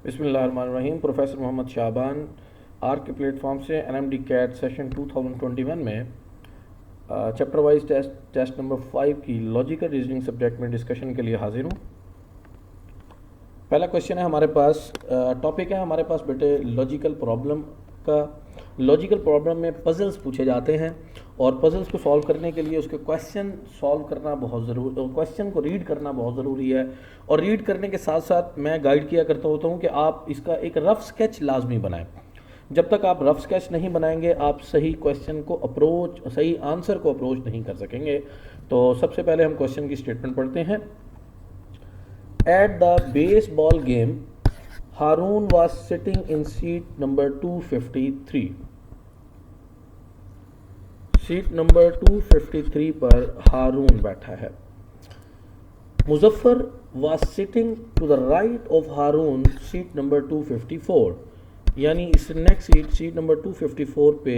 बिस्मिल्लाहिर्रहमानिर्रहीम। Professor Mohammad Shaban are के platform से एनएमडी कैट सेशन 2021 में चैप्टर वाइज टेस्ट नंबर 5 की लॉजिकल रीजनिंग सब्जेक्ट में डिस्कशन के लिए हाजिर हूँ। पहला क्वेश्चन है हमारे पास, टॉपिक है हमारे पास बेटे लॉजिकल प्रॉब्लम का। लॉजिकल प्रॉब्लम में पजल्स पूछे जाते हैं और पजल्स को सॉल्व करने के लिए उसके क्वेश्चन सॉल्व करना बहुत ज़रूरी, क्वेश्चन को रीड करना बहुत ज़रूरी है। और रीड करने के साथ साथ मैं गाइड किया करता होता हूँ कि आप इसका एक रफ स्केच लाजमी बनाएं। जब तक आप रफ स्केच नहीं बनाएंगे आप सही क्वेश्चन को अप्रोच, सही आंसर को अप्रोच नहीं कर सकेंगे। तो सबसे पहले हम क्वेश्चन की स्टेटमेंट पढ़ते हैं। At the baseball game Haroon was sitting in seat number 253। Seat number 253 पर हारून बैठा है। Muzaffar was sitting to the right of Haroon, seat number 254। यानी इस नेक्स्ट सीट नंबर 254 पे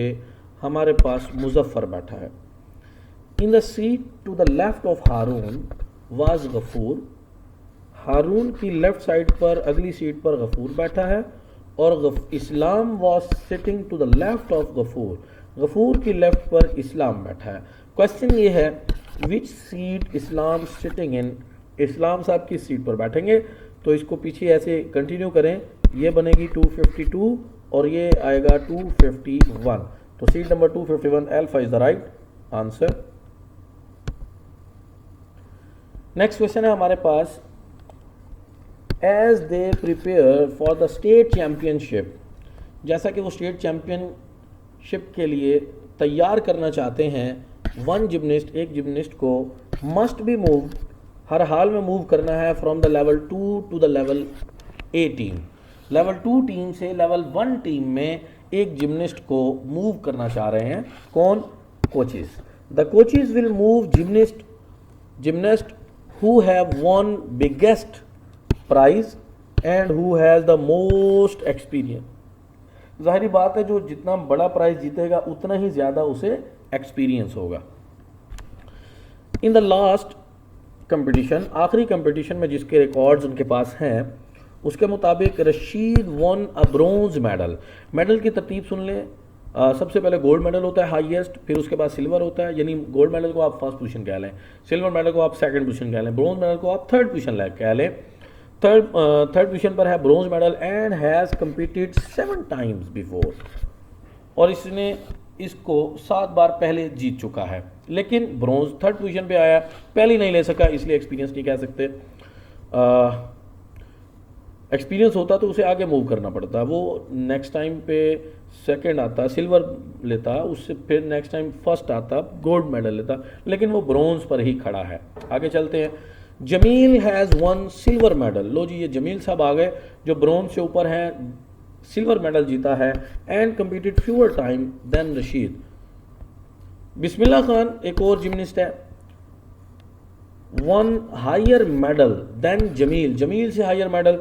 हमारे पास मुजफ्फर बैठा है। In the seat to the left of Haroon was Gafoor. Haroon की लेफ्ट साइड पर अगली सीट पर गफूर बैठा है और Islam was sitting to the left of Gafoor. Gafoor की लेफ्ट पर इस्लाम बैठा है। क्वेश्चन ये है विच सीट इस्लाम सिटिंग इन। इस्लाम साहब की सीट पर बैठेंगे तो इसको पीछे ऐसे कंटिन्यू करें, ये बनेगी 252 और ये आएगा 251। तो seat number 251 alpha is the right answer. Next question है हमारे पास, as they prepare for the state championship. जैसा कि वो स्टेट चैम्पियनशिप के लिए तैयार करना चाहते हैं, वन जिम्निस्ट, एक जिम्निस्ट को मस्ट बी मूव, हर हाल में मूव करना है from the level 2 to the level A team. Level 2 team से लेवल 1 टीम में एक जिम्निस्ट को मूव करना चाह रहे हैं। कौन? Coaches. The coaches will move gymnast who have won biggest prize and who has the most experience. जाहिर बात है जो जितना बड़ा प्राइज जीतेगा उतना ही ज्यादा उसे एक्सपीरियंस होगा। इन द लास्ट कंपटीशन, आखिरी कंपटीशन में जिसके रिकॉर्ड्स उनके पास हैं, उसके मुताबिक रशीद वॉन अ ब्रोंज मेडल। मेडल की तरतीब सुन लें। सबसे पहले गोल्ड मेडल होता है हाईएस्ट, फिर उसके बाद सिल्वर होता है, यानी गोल्ड मेडल को आप फर्स्ट पोजीशन कह लें, सिल्वर मेडल को आप सेकंड पोजीशन कह लें, ब्रोंज मेडल को आप थर्ड पोजीशन कह लें। थर्ड पोजीशन पर है bronze medal and has competed 7 times before. और इसने इसको 7 बार पहले जीत चुका है, लेकिन ब्रोंज थर्ड पोजीशन पे आया, पहले नहीं ले सका, इसलिए एक्सपीरियंस नहीं कह सकते। एक्सपीरियंस होता तो उसे आगे मूव करना पड़ता, वो नेक्स्ट टाइम पे सेकंड आता, सिल्वर लेता, उससे फिर नेक्स्ट टाइम फर्स्ट आता, गोल्ड मेडल लेता, लेकिन वो ब्रोंज पर ही खड़ा है। आगे चलते हैं। Jamil has won silver medal. लो जी, ये जमील साहब आ गए जो ब्रोंज से ऊपर हैं, सिल्वर मेडल जीता है and competed fewer time than Rashid. Bismillah Khan एक और जिम्निस्ट है, won higher medal than Jamil. Jamil से हायर मेडल,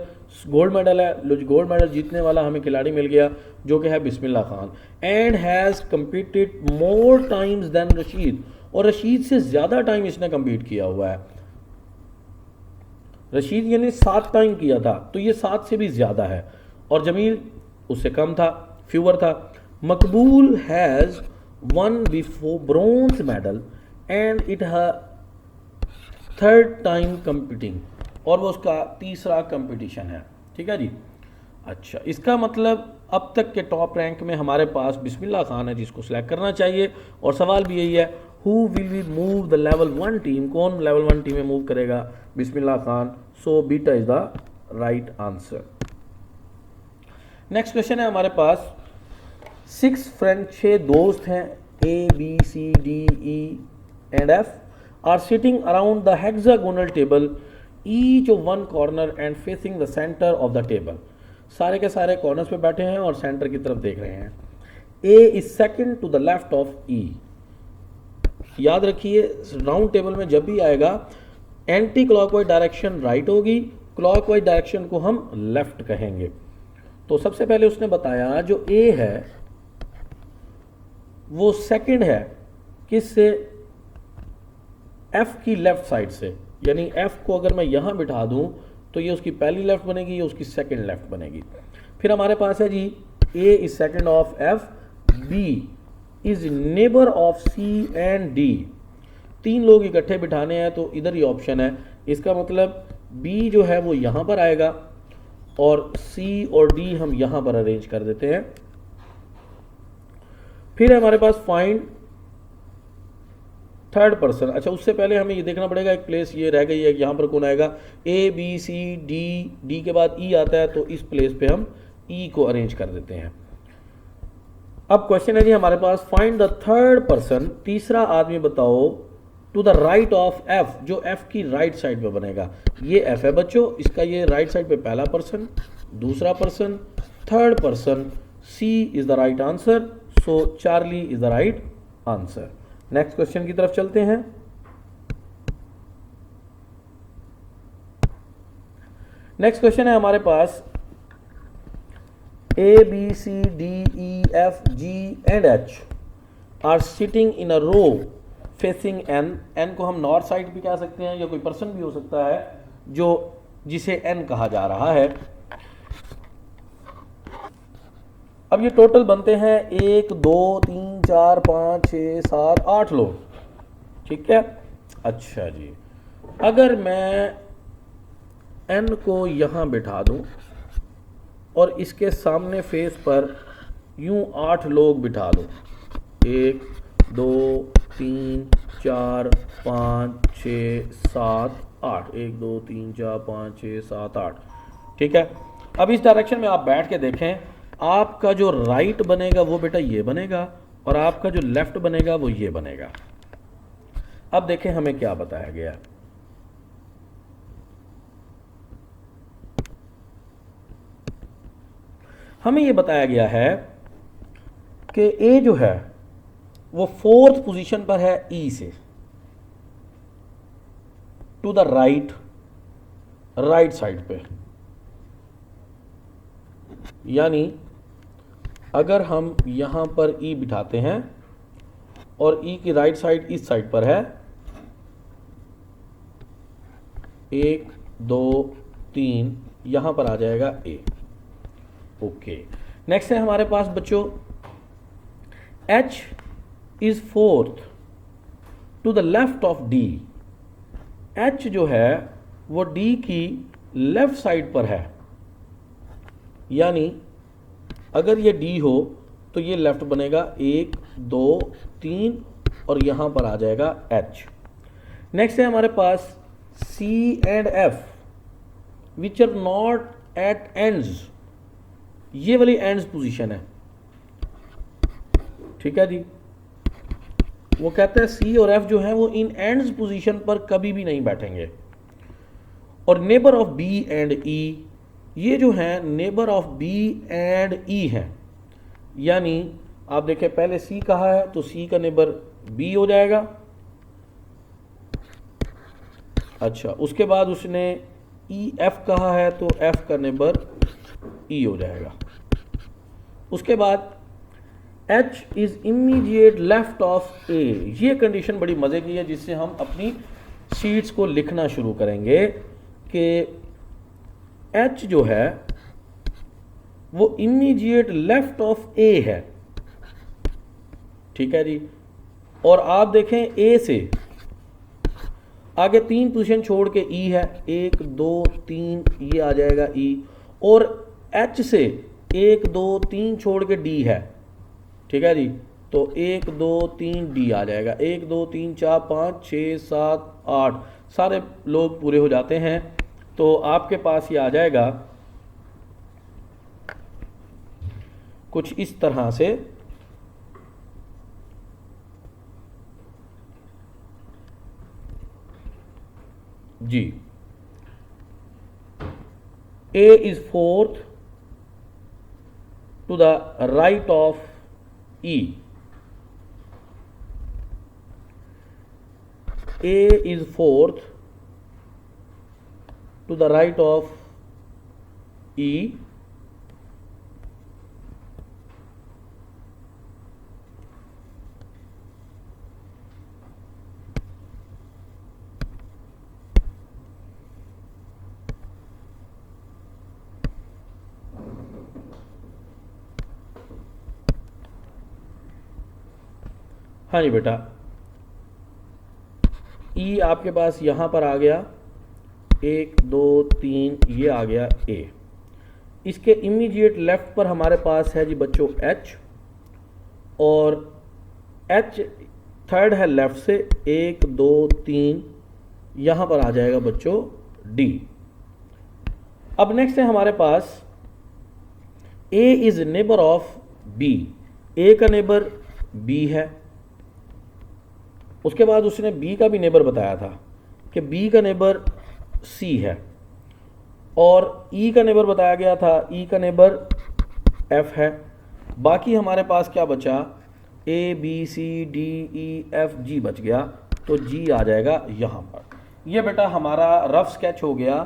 गोल्ड मेडल है। लो जी, गोल्ड मेडल जीतने वाला हमें खिलाड़ी मिल गया जो कि है Bismillah Khan. And has competed more times than Rashid. और रशीद से ज़्यादा टाइम इसने कम्पीट किया हुआ है। रशीद यानी 7 टाइम किया था, तो ये 7 से भी ज़्यादा है, और जमील उससे कम था, फ्यूअर था। मकबूल has one before bronze medal and it है थर्ड टाइम कम्पीटिंग, और वो उसका तीसरा कंपटीशन है। ठीक है जी। अच्छा, इसका मतलब अब तक के टॉप रैंक में हमारे पास बिस्मिल्लाह खान है जिसको सिलेक्ट करना चाहिए। और सवाल भी यही है, who will we move the level 1 team. कौन लेवल 1 टीम में मूव करेगा? Bismillah Khan. So beta is the right answer. Next question है हमारे पास, 6 फ्रेंड, 6 दोस्त हैं, A B C D E and F are sitting around the hexagonal table, each of one corner and facing the center of the table। सारे के सारे corners पे बैठे हैं और सेंटर की तरफ देख रहे हैं। A is second to the left of E। याद रखिए, राउंड टेबल में जब भी आएगा एंटी क्लॉकवाइज डायरेक्शन राइट होगी, क्लॉकवाइज डायरेक्शन को हम लेफ्ट कहेंगे। तो सबसे पहले उसने बताया जो A है वो सेकंड है किससे? F की लेफ्ट साइड से। यानी F को अगर मैं यहां बिठा दूं तो ये उसकी पहली लेफ्ट बनेगी, ये उसकी सेकंड लेफ्ट बनेगी। फिर हमारे पास है जी A is second of F, B is neighbour of C and D. तीन लोग इकट्ठे बिठाने हैं तो इधर ही ऑप्शन है, इसका मतलब बी जो है वो यहाँ पर आएगा और सी और डी हम यहाँ पर अरेंज कर देते हैं। फिर हमारे पास फाइंड थर्ड पर्सन। अच्छा, उससे पहले हमें ये देखना पड़ेगा, एक प्लेस ये रह गई है, यहाँ पर कौन आएगा, A B C D, D के बाद ई आता है, तो इस प्लेस पे हम ई को अरेंज कर देते हैं। अब क्वेश्चन है जी हमारे पास, फाइंड द थर्ड पर्सन, तीसरा आदमी बताओ, to the right of F, जो एफ की राइट साइड पे बनेगा। ये एफ है बच्चों, इसका ये राइट साइड पे पहला पर्सन, दूसरा person, third person, C is the right answer, so Charlie is the right answer. Next question की तरफ चलते हैं। नेक्स्ट क्वेश्चन है हमारे पास, A B C D E F G and H are sitting in a row facing N. N को हम north side भी कह सकते हैं या कोई पर्सन भी हो सकता है जो जिसे एन कहा जा रहा है। अब ये टोटल बनते हैं 1 2 3 4 5 6 7 8 लोग, ठीक है। अच्छा जी, अगर मैं एन को यहाँ बिठा दूँ और इसके सामने फेस पर यूं 8 लोग बिठा दूँ, 1 2 3 4 5 6 7 8, 1 2 3 4 5 6 7 8, ठीक है। अब इस डायरेक्शन में आप बैठ के देखें, आपका जो राइट बनेगा वो बेटा ये बनेगा और आपका जो लेफ्ट बनेगा वो ये बनेगा। अब देखें हमें क्या बताया गया। हमें ये बताया गया है कि ए जो है वो 4th पोजीशन पर है ई से, टू द राइट साइड पे। यानी अगर हम यहां पर ई बिठाते हैं और ई की राइट साइड इस साइड पर है, 1 2 3, यहां पर आ जाएगा ए। ओके, नेक्स्ट है हमारे पास बच्चों, H is 4th to the left of D. H जो है वो डी की लेफ्ट साइड पर है, यानी अगर ये डी हो तो ये लेफ्ट बनेगा, 1 2 3 और यहां पर आ जाएगा एच। नेक्स्ट है हमारे पास C and F which are not at ends. ये वाली एंड्स पोजीशन है, ठीक है जी। वो कहते हैं सी और एफ जो है वो इन एंड्स पोजीशन पर कभी भी नहीं बैठेंगे। और नेबर ऑफ बी एंड ई, ये जो है नेबर ऑफ बी एंड ई है, यानी आप देखें पहले सी कहा है तो सी का नेबर बी हो जाएगा। अच्छा, उसके बाद उसने ई एफ कहा है तो एफ का नेबर ई हो जाएगा। उसके बाद H is immediate left of A. ये कंडीशन बड़ी मजे की है जिससे हम अपनी शीट्स को लिखना शुरू करेंगे कि एच जो है वो इमीडिएट लेफ्ट ऑफ ए है, ठीक है जी। और आप देखें ए से आगे 3 पोजीशन छोड़ के ई है, 1 2 3, ये आ जाएगा ई। और एच से 1 2 3 छोड़ के डी है, ठीक है जी। तो 1 2 3 डी आ जाएगा, 1 2 3 4 5 6 7 8, सारे लोग पूरे हो जाते हैं। तो आपके पास ये आ जाएगा कुछ इस तरह से, जी। A is 4th to the right of E. A is 4th to the right of E. हाँ जी बेटा, ई आपके पास यहाँ पर आ गया, 1 2 3 ये आ गया ए। इसके इमीडिएट लेफ्ट पर हमारे पास है जी बच्चों एच, और एच थर्ड है लेफ्ट से, 1 2 3 यहाँ पर आ जाएगा बच्चों डी। अब नेक्स्ट है हमारे पास ए इज नेबर ऑफ बी, ए का नेबर बी है। उसके बाद उसने बी का भी नेबर बताया था कि बी का नेबर सी है, और ई का नेबर बताया गया था, ई का नेबर एफ है। बाकी हमारे पास क्या बचा, A B C D E F G बच गया, तो जी आ जाएगा यहाँ पर। ये बेटा हमारा रफ स्केच हो गया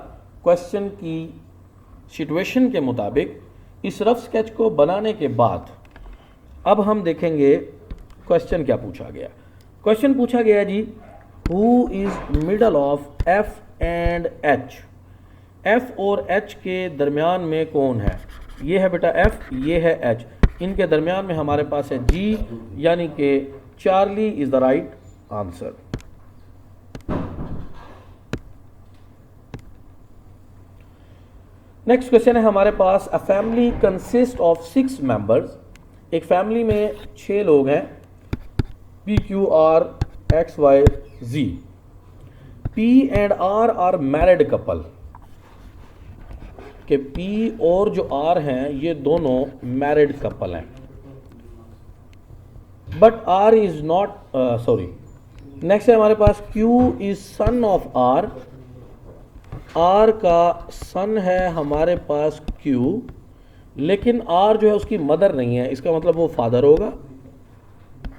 क्वेश्चन की सिचुएशन के मुताबिक। इस रफ स्केच को बनाने के बाद अब हम देखेंगे क्वेश्चन क्या पूछा गया। क्वेश्चन पूछा गया जी, who is middle of F and H, F और एच के दरमियान में कौन है। ये है बेटा एफ, ये है एच, इनके दरमियान में हमारे पास है जी, यानी कि Charlie is the right answer. Next question है हमारे पास, a family consist of 6 members, एक फैमिली में 6 लोग हैं, P Q R X Y G. P and R are married couple, कि पी और जो आर हैं ये दोनों मैरिड कपल हैं, but R is not sorry. Next है हमारे पास, Q is son of R, R का सन है हमारे पास क्यू, लेकिन आर जो है उसकी मदर नहीं है, इसका मतलब वो फादर होगा,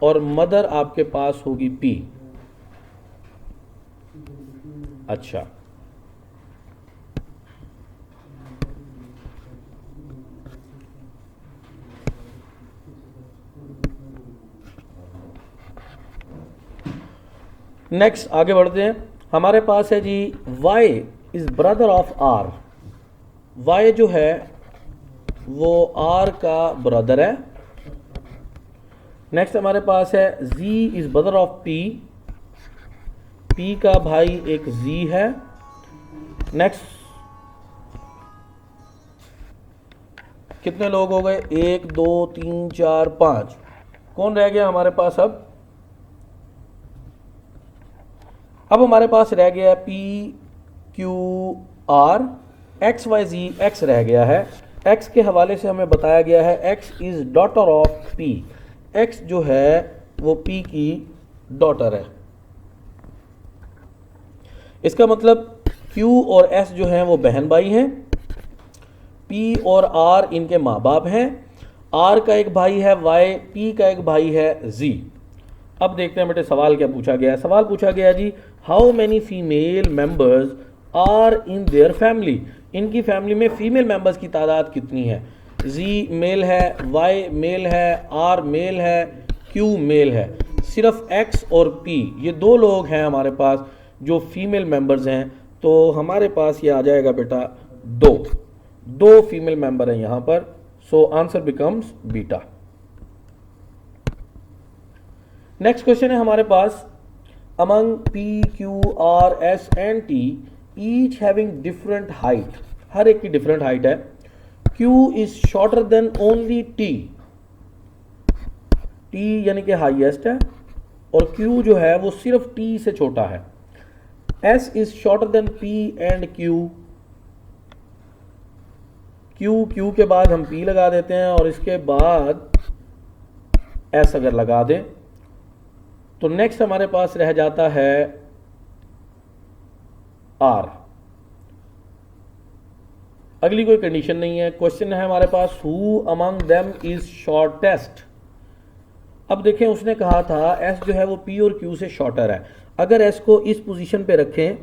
और मदर आपके पास होगी पी। अच्छा, नेक्स्ट आगे बढ़ते हैं। हमारे पास है जी Y is brother of R, Y जो है वो आर का ब्रदर है। नेक्स्ट हमारे पास है G is brother of P, P का भाई एक जी है। नेक्स्ट कितने लोग हो गए, 1 2 3 4 5, कौन रह गया हमारे पास। अब हमारे पास रह गया P Q R, X Y G X रह गया है। एक्स के हवाले से हमें बताया गया है x is daughter of P, x जो है वो पी की डॉटर है। इसका मतलब क्यू और एस जो हैं वो बहन भाई हैं, पी और आर इनके माँ बाप हैं। आर का एक भाई है वाई, पी का एक भाई है जी। अब देखते हैं बेटे सवाल क्या पूछा गया है। सवाल पूछा गया जी, how many female members are in their family, इनकी फैमिली में फीमेल मेंबर्स की तादाद कितनी है। जी मेल है, वाई मेल है, आर मेल है, क्यू मेल है। सिर्फ एक्स और पी ये 2 लोग हैं हमारे पास जो फीमेल मेंबर्स हैं, तो हमारे पास ये आ जाएगा बेटा 2 फीमेल मेंबर हैं यहाँ पर। So answer becomes beta. Next question है हमारे पास, among P Q R S and T each having different height, हर एक की डिफरेंट हाइट है। Q is shorter than only T, T यानी कि हाईएस्ट है, और क्यू जो है वो सिर्फ टी से छोटा है। S is shorter then P and Q, Q के बाद हम पी लगा देते हैं और इसके बाद एस अगर लगा दें तो नेक्स्ट हमारे पास रह जाता है आर। अगली कोई कंडीशन नहीं है। क्वेश्चन है हमारे पास, who among them is shortest. अब देखें उसने कहा था एस जो है वो पी और क्यू से शॉर्टर है, अगर एस को इस पोजीशन पे रखें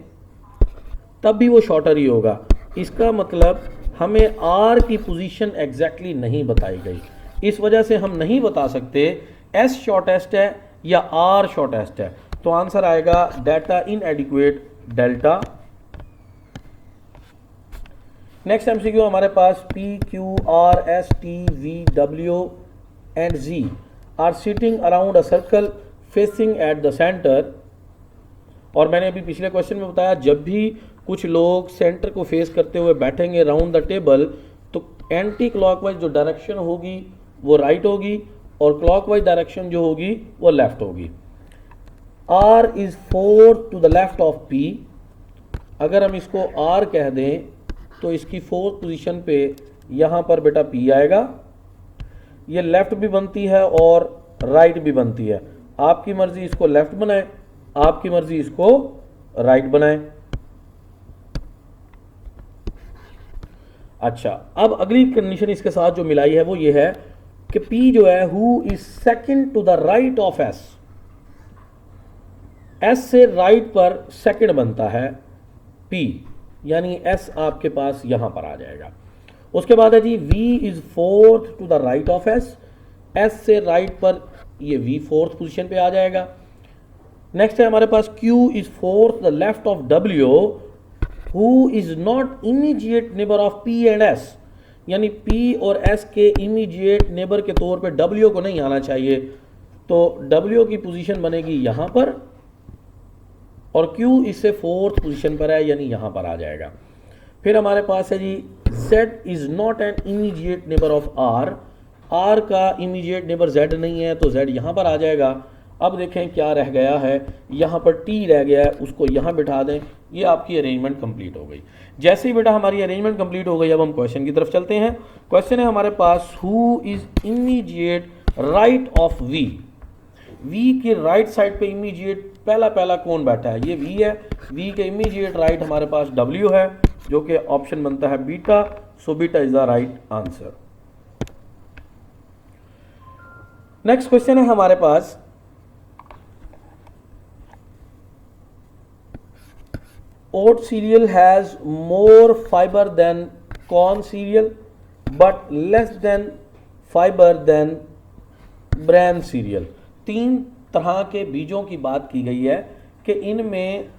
तब भी वो शॉर्टर ही होगा। इसका मतलब हमें आर की पोजीशन एग्जैक्टली नहीं बताई गई, इस वजह से हम नहीं बता सकते एस शॉर्टेस्ट है या आर शॉर्टेस्ट है। तो आंसर आएगा data inadequate delta. Next MCQ हमारे पास, P Q R S T V W and G are sitting around a circle, facing at the centre, और मैंने अभी पिछले क्वेश्चन में बताया जब भी कुछ लोग सेंटर को फेस करते हुए बैठेंगे राउंड द टेबल तो एंटी क्लॉकवाइज जो डायरेक्शन होगी वो राइट होगी और क्लॉकवाइज डायरेक्शन जो होगी वो लेफ्ट होगी। R is 4 to the left of P, अगर हम इसको R कह दें तो इसकी 4th पोजीशन पे यहाँ पर बेटा P आएगा। ये लेफ्ट भी बनती है और राइट भी बनती है, आपकी मर्जी इसको लेफ्ट बनाए, आपकी मर्जी इसको राइट बनाए। अच्छा, अब अगली कंडीशन इसके साथ जो मिलाई है वो ये है कि P जो है who is second to the right of S, S से राइट पर सेकंड बनता है P, यानी S आपके पास यहां पर आ जाएगा। उसके बाद है जी V is 4th to the right of S, S से राइट पर ये V 4th पोजीशन पे आ जाएगा। नेक्स्ट है हमारे पास Q is 4th the left of W who is not immediate neighbour of P and S, यानी P और S के इमीडिएट नेबर के तौर पे W को नहीं आना चाहिए, तो W की पोजीशन बनेगी यहां पर और Q इससे 4th पोजीशन पर है यानी यहां पर आ जाएगा। फिर हमारे पास है जी Z is not an immediate neighbour of R, R का इमीडिएट नेबर Z नहीं है तो Z यहां पर आ जाएगा। अब देखें क्या रह गया है, यहाँ पर T रह गया है, उसको यहाँ बिठा दें, ये आपकी अरेंजमेंट कंप्लीट हो गई। जैसे ही बेटा हमारी अरेंजमेंट कंप्लीट हो गई अब हम क्वेश्चन की तरफ चलते हैं। क्वेश्चन है हमारे पास who is immediate right of V, V के राइट साइड पे इमीडिएट पहला कौन बैठा है, ये V है, V के इमीडिएट राइट हमारे पास W है जो कि ऑप्शन बनता है beta, so beta is the right answer. Next question है हमारे पास oat cereal has more fiber than corn cereal but less than fiber than bran cereal। 3 तरह के बीजों की बात की गई है कि इनमें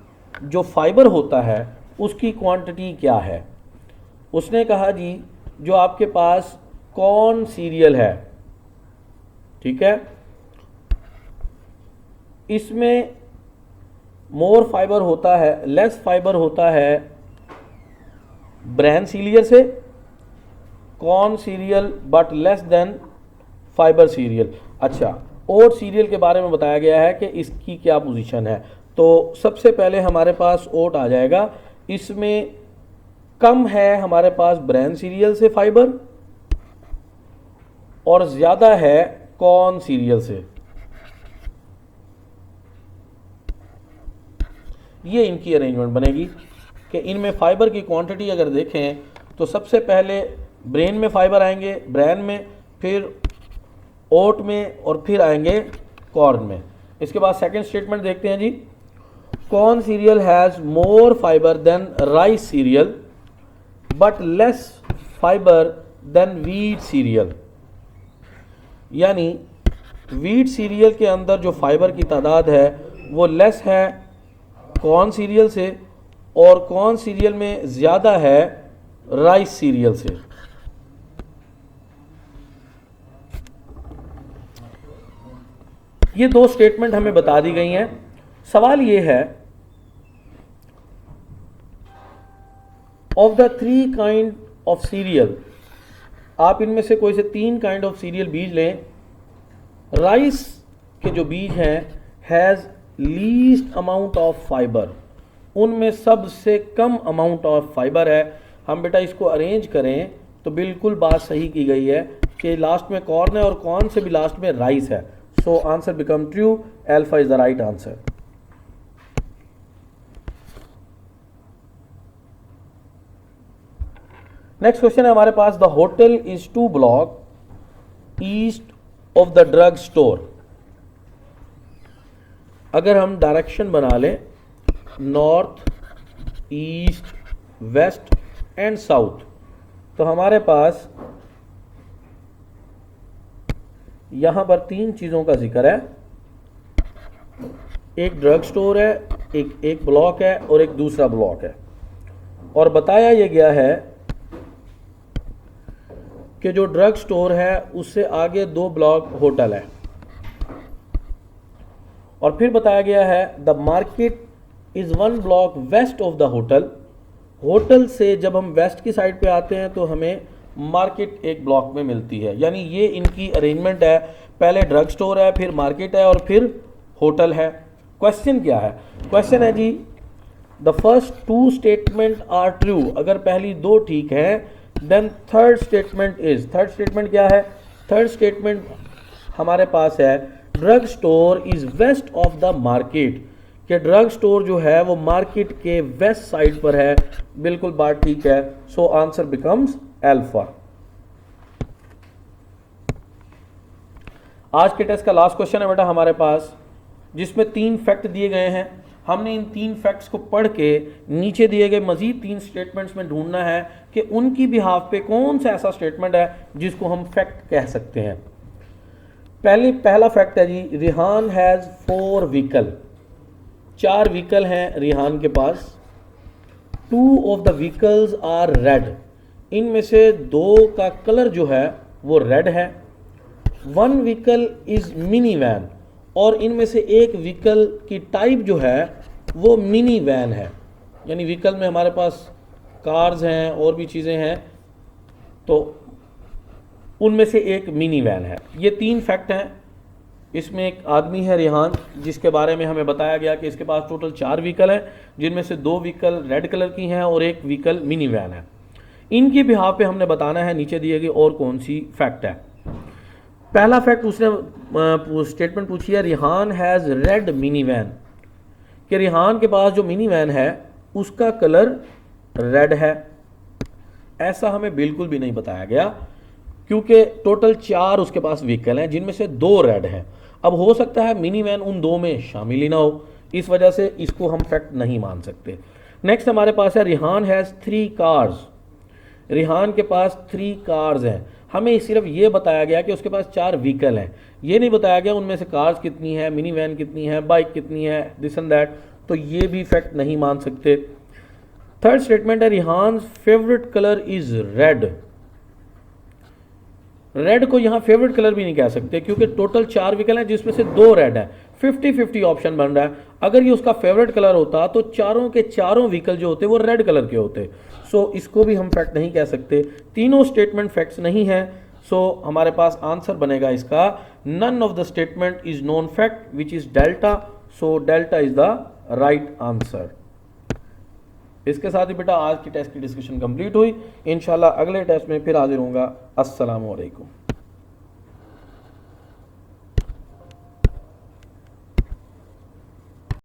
जो फाइबर होता है उसकी क्वांटिटी क्या है। उसने कहा जी जो आपके पास कॉर्न सीरियल है, ठीक है, इसमें मोर फाइबर होता है, लेस फाइबर होता है ब्रैन सीरियल से, corn serial but less than fibre serial. अच्छा, ओट सीरियल के बारे में बताया गया है कि इसकी क्या पोजीशन है, तो सबसे पहले हमारे पास ओट आ जाएगा, इसमें कम है हमारे पास ब्रैन सीरियल से फाइबर और ज़्यादा है कॉर्न सीरियल से। ये इनकी अरेंजमेंट बनेगी कि इनमें फाइबर की क्वांटिटी अगर देखें तो सबसे पहले ब्रेन में फाइबर आएंगे, ब्रैन में, फिर ओट में और फिर आएंगे कॉर्न में। इसके बाद सेकंड स्टेटमेंट देखते हैं जी, corn cereal has more fibre than rice cereal but less fibre than wheat cereal, यानी व्हीट सीरियल के अंदर जो फाइबर की तादाद है वो लेस है कॉर्न सीरियल से और कॉर्न सीरियल में ज़्यादा है राइस सीरियल से। ये 2 स्टेटमेंट हमें बता दी गई हैं। सवाल ये है of the 3 kind of serial, आप इनमें से कोई से 3 काइंड ऑफ सीरियल बीज लें। राइस के जो बीज हैं has least amount of fibre, उनमें सबसे कम अमाउंट ऑफ फाइबर है। हम बेटा इसको अरेंज करें तो बिल्कुल बात सही की गई है कि लास्ट में कॉर्न है और कॉर्न से भी लास्ट में राइस है, so answer become true, alpha is the right answer. Next question है हमारे पास, the hotel is 2 block east of the drug store. अगर हम डायरेक्शन बना लें north, east, west and south, तो हमारे पास यहां पर 3 चीज़ों का जिक्र है। एक ड्रग स्टोर है, एक ब्लॉक है और एक दूसरा ब्लॉक है, और बताया यह गया है कि जो ड्रग स्टोर है उससे आगे 2 ब्लॉक होटल है। और फिर बताया गया है the market is 1 block west of the hotel. Hotel से जब हम वेस्ट की साइड पे आते हैं तो हमें मार्केट एक ब्लॉक में मिलती है, यानी ये इनकी अरेंजमेंट है, पहले ड्रग स्टोर है, फिर मार्केट है और फिर होटल है। क्वेश्चन क्या है? क्वेश्चन है जी the first 2 statement are true, अगर पहली 2 ठीक है then third statement is, third statement क्या है? थर्ड स्टेटमेंट हमारे पास है drug store is west of the market, कि ड्रग स्टोर जो है वो मार्केट के वेस्ट साइड पर है। बिल्कुल बात ठीक है, सो आंसर बिकम्स अल्फा। आज के टेस्ट का लास्ट क्वेश्चन है बेटा हमारे पास, जिसमें 3 फैक्ट दिए गए हैं। हमने इन 3 फैक्ट्स को पढ़ के नीचे दिए गए मजीद 3 स्टेटमेंट्स में ढूंढना है कि उनकी बिहाफ पे कौन सा ऐसा स्टेटमेंट है जिसको हम फैक्ट कह सकते हैं। पहला फैक्ट है जी रिहान हैज़ 4 व्हीकल, 4 व्हीकल हैं रिहान के पास। 2 of the vehicles are red, इनमें से 2 का कलर जो है वो रेड है। 1 व्हीकल इज मिनी वैन, और इनमें से एक व्हीकल की टाइप जो है वो मिनी वैन है, यानी व्हीकल में हमारे पास कार्स हैं और भी चीज़ें हैं, तो उनमें से एक मिनी वैन है। ये 3 फैक्ट हैं। इसमें एक आदमी है रिहान, जिसके बारे में हमें बताया गया कि इसके पास टोटल 4 व्हीकल हैं, जिनमें से 2 व्हीकल रेड कलर की हैं और एक व्हीकल मिनी वैन है। इनकी बिहाफ पे हमने बताना है नीचे दिए गए और कौन सी फैक्ट है। पहला फैक्ट उसने स्टेटमेंट पूछी है Rihan has red mini van, कि रिहान के पास जो मिनी वैन है उसका कलर रेड है। ऐसा हमें बिल्कुल भी नहीं बताया गया, क्योंकि टोटल 4 उसके पास व्हीकल हैं जिनमें से 2 रेड हैं। अब हो सकता है मिनी वैन उन 2 में शामिल ही ना हो, इस वजह से इसको हम फैक्ट नहीं मान सकते। नेक्स्ट हमारे पास है रिहान हैज़ 3 कार्स, रिहान के पास 3 कार्स हैं। हमें सिर्फ ये बताया गया कि उसके पास 4 व्हीकल हैं, ये नहीं बताया गया उनमें से कार्स कितनी है, मिनी वैन कितनी है, बाइक कितनी है, दिस एंड दैट, तो ये भी फैक्ट नहीं मान सकते। थर्ड स्टेटमेंट है Rihan favourite colour is red. Red को यहाँ फेवरेट कलर भी नहीं कह सकते, क्योंकि टोटल 4 व्हीकल हैं जिसमें से 2 रेड है। 50-50 ऑप्शन बन रहा है। अगर ये उसका फेवरेट कलर होता तो चारों के चारों व्हीकल जो होते वो रेड कलर के होते। सो इसको भी हम फैक्ट नहीं कह सकते। तीनों स्टेटमेंट फैक्ट्स नहीं है। सो हमारे पास आंसर बनेगा इसका none of the statement is non fact which is delta. So delta is the right answer. इसके साथ ही बेटा आज की टेस्ट की डिस्कशन कंप्लीट हुई। इंशाल्लाह अगले टेस्ट में फिर हाजिर होऊंगा। अस्सलामु अलैकुम।